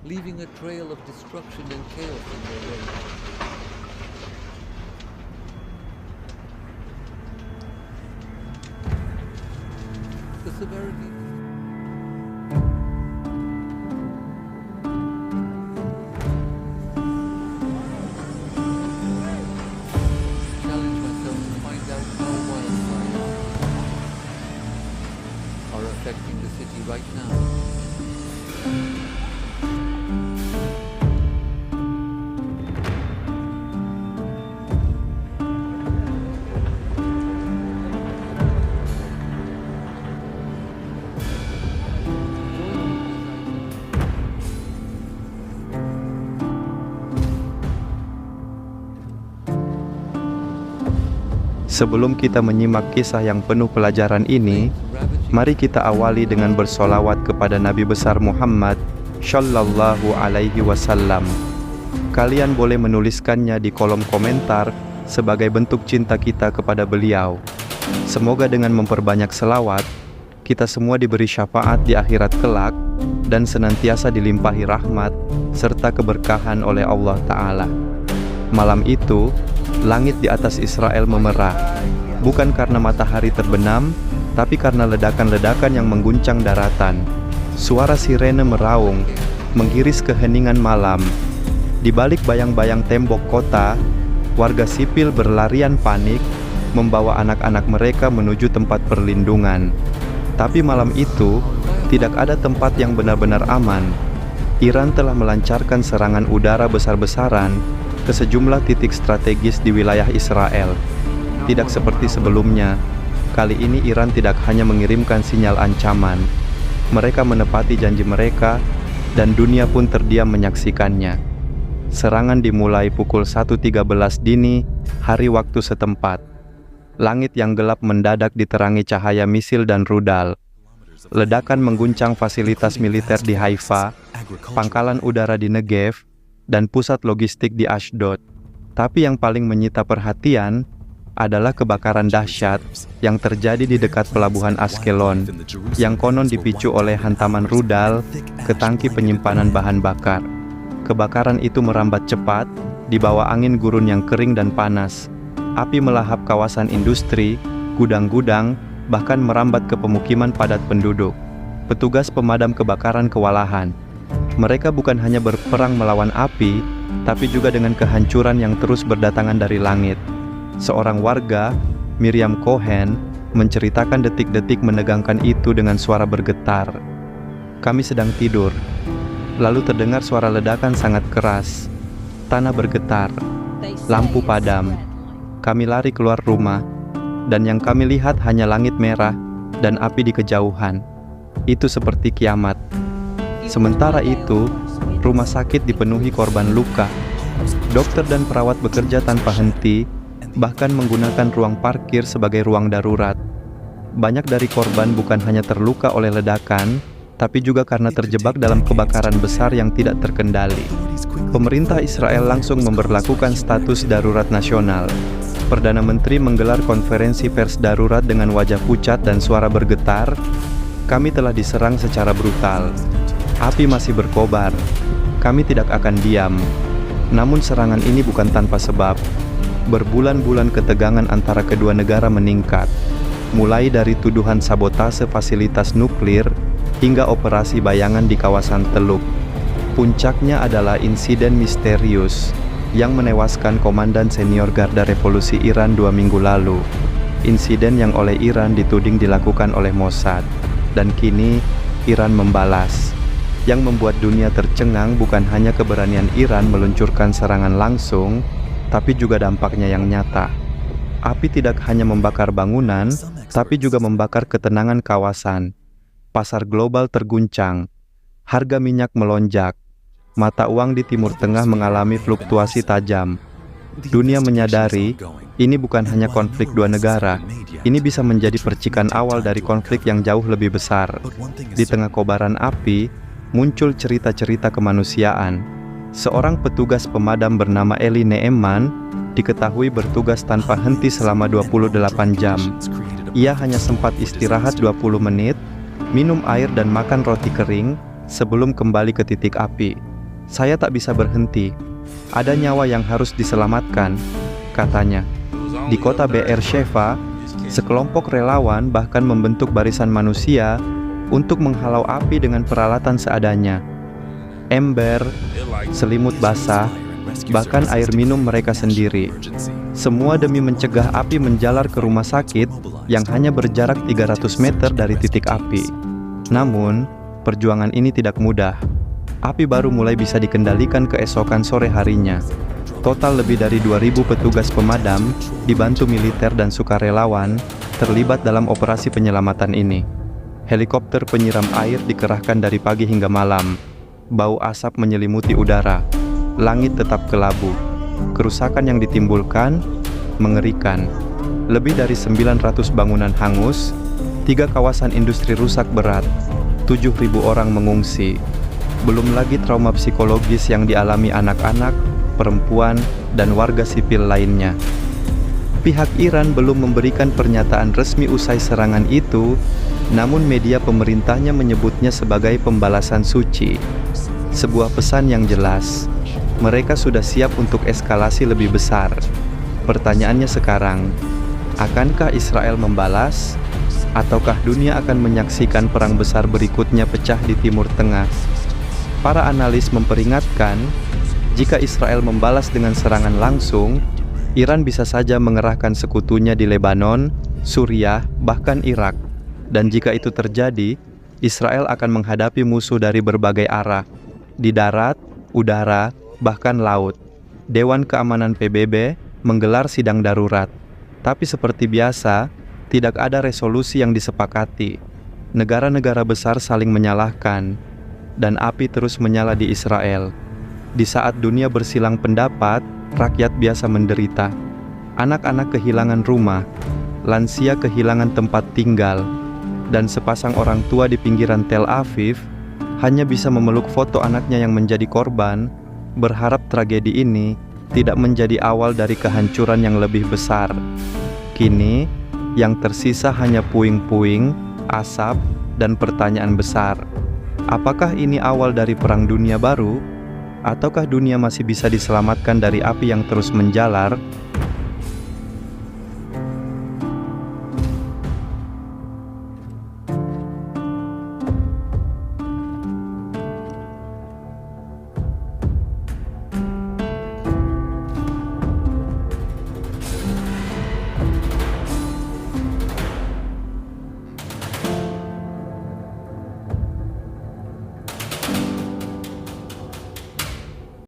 leaving a trail of destruction and chaos in their wake. The severity challenge myself to find out how wildfires are affecting the city right now. Sebelum kita menyimak kisah yang penuh pelajaran ini, mari kita awali dengan bersolawat kepada Nabi besar Muhammad Shallallahu Alaihi Wasallam. Kalian boleh menuliskannya di kolom komentar sebagai bentuk cinta kita kepada beliau. Semoga dengan memperbanyak selawat, kita semua diberi syafaat di akhirat kelak dan senantiasa dilimpahi rahmat serta keberkahan oleh Allah Ta'ala. Malam itu, langit di atas Israel memerah, bukan karena matahari terbenam, tapi karena ledakan-ledakan yang mengguncang daratan. Suara sirene meraung, menghiris keheningan malam. Di balik bayang-bayang tembok kota, warga sipil berlarian panik, membawa anak-anak mereka menuju tempat perlindungan. Tapi malam itu, tidak ada tempat yang benar-benar aman. Iran telah melancarkan serangan udara besar-besaran ke sejumlah titik strategis di wilayah Israel. Tidak seperti sebelumnya, kali ini Iran tidak hanya mengirimkan sinyal ancaman, mereka menepati janji mereka, dan dunia pun terdiam menyaksikannya. Serangan dimulai pukul 1.13 dini, hari waktu setempat. Langit yang gelap mendadak diterangi cahaya misil dan rudal. Ledakan mengguncang fasilitas militer di Haifa, pangkalan udara di Negev, dan pusat logistik di Ashdod. Tapi yang paling menyita perhatian adalah kebakaran dahsyat yang terjadi di dekat pelabuhan Askelon, yang konon dipicu oleh hantaman rudal ke tangki penyimpanan bahan bakar. Kebakaran itu merambat cepat, di bawah angin gurun yang kering dan panas. Api melahap kawasan industri, gudang-gudang, bahkan merambat ke pemukiman padat penduduk. Petugas pemadam kebakaran kewalahan. Mereka bukan hanya berperang melawan api, tapi juga dengan kehancuran yang terus berdatangan dari langit. Seorang warga, Miriam Cohen, menceritakan detik-detik menegangkan itu dengan suara bergetar. Kami sedang tidur, lalu terdengar suara ledakan sangat keras. Tanah bergetar, lampu padam. Kami lari keluar rumah, dan yang kami lihat hanya langit merah dan api di kejauhan. Itu seperti kiamat. Sementara itu, rumah sakit dipenuhi korban luka. Dokter dan perawat bekerja tanpa henti, bahkan menggunakan ruang parkir sebagai ruang darurat. Banyak dari korban bukan hanya terluka oleh ledakan, tapi juga karena terjebak dalam kebakaran besar yang tidak terkendali. Pemerintah Israel langsung memberlakukan status darurat nasional. Perdana Menteri menggelar konferensi pers darurat dengan wajah pucat dan suara bergetar. Kami telah diserang secara brutal. Api masih berkobar. Kami tidak akan diam. Namun serangan ini bukan tanpa sebab. Berbulan-bulan ketegangan antara kedua negara meningkat. Mulai dari tuduhan sabotase fasilitas nuklir hingga operasi bayangan di kawasan Teluk. Puncaknya adalah insiden misterius yang menewaskan komandan senior Garda Revolusi Iran 2 minggu lalu. Insiden yang oleh Iran dituding dilakukan oleh Mossad. Dan kini Iran membalas. Yang membuat dunia tercengang bukan hanya keberanian Iran meluncurkan serangan langsung, tapi juga dampaknya yang nyata. Api tidak hanya membakar bangunan, tapi juga membakar ketenangan kawasan. Pasar global terguncang, harga minyak melonjak, mata uang di Timur Tengah mengalami fluktuasi tajam. Dunia menyadari, ini bukan hanya konflik dua negara, ini bisa menjadi percikan awal dari konflik yang jauh lebih besar. Di tengah kobaran api, muncul cerita-cerita kemanusiaan. Seorang petugas pemadam bernama Eli Neeman diketahui bertugas tanpa henti selama 28 jam. Ia hanya sempat istirahat 20 menit, minum air dan makan roti kering sebelum kembali ke titik api. Saya tak bisa berhenti. Ada nyawa yang harus diselamatkan, katanya. Di kota Beersheva, sekelompok relawan bahkan membentuk barisan manusia untuk menghalau api dengan peralatan seadanya. Ember, selimut basah, bahkan air minum mereka sendiri. Semua demi mencegah api menjalar ke rumah sakit yang hanya berjarak 300 meter dari titik api. Namun, perjuangan ini tidak mudah. Api baru mulai bisa dikendalikan keesokan sore harinya. Total lebih dari 2.000 petugas pemadam, dibantu militer dan sukarelawan, terlibat dalam operasi penyelamatan ini. Helikopter penyiram air dikerahkan dari pagi hingga malam. Bau asap menyelimuti udara. Langit tetap kelabu. Kerusakan yang ditimbulkan mengerikan. Lebih dari 900 bangunan hangus, 3 kawasan industri rusak berat, 7.000 orang mengungsi. Belum lagi trauma psikologis yang dialami anak-anak, perempuan, dan warga sipil lainnya. Pihak Iran belum memberikan pernyataan resmi usai serangan itu, namun media pemerintahnya menyebutnya sebagai pembalasan suci. Sebuah pesan yang jelas, mereka sudah siap untuk eskalasi lebih besar. Pertanyaannya sekarang, akankah Israel membalas? Ataukah dunia akan menyaksikan perang besar berikutnya pecah di Timur Tengah? Para analis memperingatkan, jika Israel membalas dengan serangan langsung, Iran bisa saja mengerahkan sekutunya di Lebanon, Suriah, bahkan Irak. Dan jika itu terjadi, Israel akan menghadapi musuh dari berbagai arah, di darat, udara, bahkan laut. Dewan Keamanan PBB menggelar sidang darurat. Tapi seperti biasa, tidak ada resolusi yang disepakati. Negara-negara besar saling menyalahkan, dan api terus menyala di Israel. Di saat dunia bersilang pendapat, rakyat biasa menderita. Anak-anak kehilangan rumah, lansia kehilangan tempat tinggal, dan sepasang orang tua di pinggiran Tel Aviv hanya bisa memeluk foto anaknya yang menjadi korban, berharap tragedi ini tidak menjadi awal dari kehancuran yang lebih besar. Kini, yang tersisa hanya puing-puing, asap, dan pertanyaan besar. Apakah ini awal dari perang dunia baru? Ataukah dunia masih bisa diselamatkan dari api yang terus menjalar?